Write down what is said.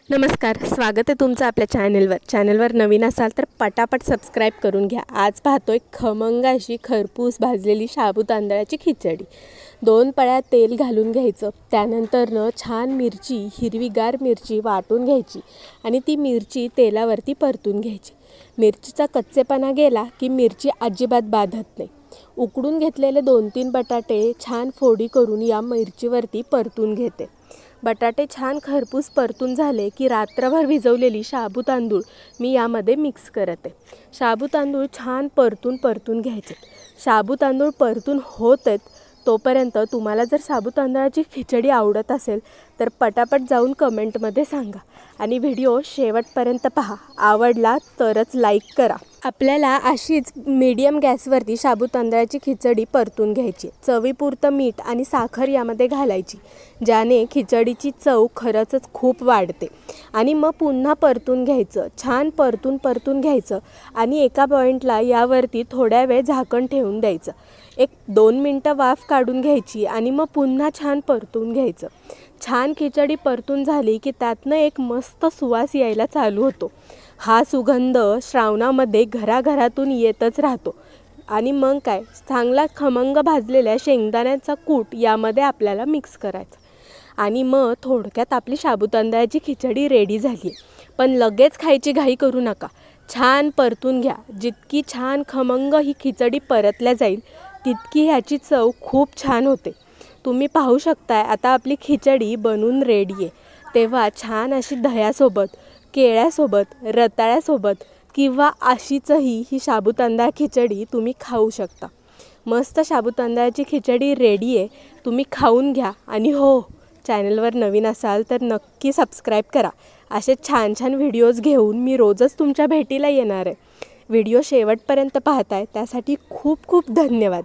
नमस्कार, स्वागत आहे तुमचं आपल्या चॅनलवर नवीन असाल तर पटापट सबस्क्राईब करून घ्या। आज पाहतोय खमंग अशी खरपूस भाजलेली शाबू तांदळाची खिचडी। 2 पळ्या तेल घालून घ्यायचं, त्यानंतर छान मिरची, हिरवीगार मिरची वाटून घ्यायची आणि ती मिरची तेलावरती परतून घ्यायची। मिरचीचा कच्चेपणा गेला की मिरची अजिबात बाधत नाही। उकडून घेतलेले 2-3 बटाटे छान फोडी करून या मिरचीवरती परतून घेते। बटाटे छान खरपूस परतून झाले की रात्रभर भिजवलेली शाबू तांदूळ मी यामध्ये मिक्स करते। शाबू तांदूळ छान परतून घ्यायचे। शाबू तांदूळ परतून होतात तोपर्यंत तुम्हाला जर शाबू तांदळाची खिचडी आवडत असेल तर पटापट जाऊन कमेंटमध्ये सांगा आणि व्हिडिओ शेवटपर्यंत पहा। आवडला तरच लाईक करा। आपल्याला अशीच मीडियम गॅसवरती शाबू तांदळाची खिचडी परतून घ्यायची। चवीपुरतं मीठ आणि साखर यामध्ये घालायची, ज्याने खिचडीची चव खरंच खूप वाढते। आणि मग पुन्हा परतून घ्यायचं, छान परतून घ्यायचं आणि एका पॉइंटला यावरती थोड्या वेळ झाकण ठेवून द्यायचं। 1-2 मिनटं वाफ काढून घ्यायची आणि मग पुन्हा छान परतून घ्यायचं। छान खिचडी परतून झाली की त्यातनं एक मस्त सुवास यायला चालू होतो। हा सुगंध श्रावणामध्ये घराघरातून येतच राहतो। आणि मग काय, चांगला खमंग भाजलेल्या शेंगदाण्याचा कूट यामध्ये आपल्याला मिक्स करायचा आणि मग थोडक्यात आपली शाबू तांदळाची खिचडी रेडी झाली। पण लगेच खायची घाई करू नका, छान परतून घ्या। जितकी छान खमंग ही खिचडी परतल्या जाईल तितकी ह्याची चव खूप छान होते। तुम्ही पाहू शकताय आता आपली खिचडी बनून रेडी आहे। तेव्हा छान अशी दह्यासोबत, केळ्यासोबत, रताळ्यासोबत किंवा अशीचही ही शाबू तांदळा खिचडी तुम्ही खाऊ शकता। मस्त शाबू तांदळाची खिचडी रेडी आहे, तुम्ही खाऊन घ्या। आणि हो, चॅनलवर नवीन असाल तर नक्की सबस्क्राईब करा। असे छान छान व्हिडिओज घेऊन मी रोजच तुमच्या भेटीला येणार आहे। व्हिडिओ शेवटपर्यंत पाहताय त्यासाठी खूप खूप धन्यवाद।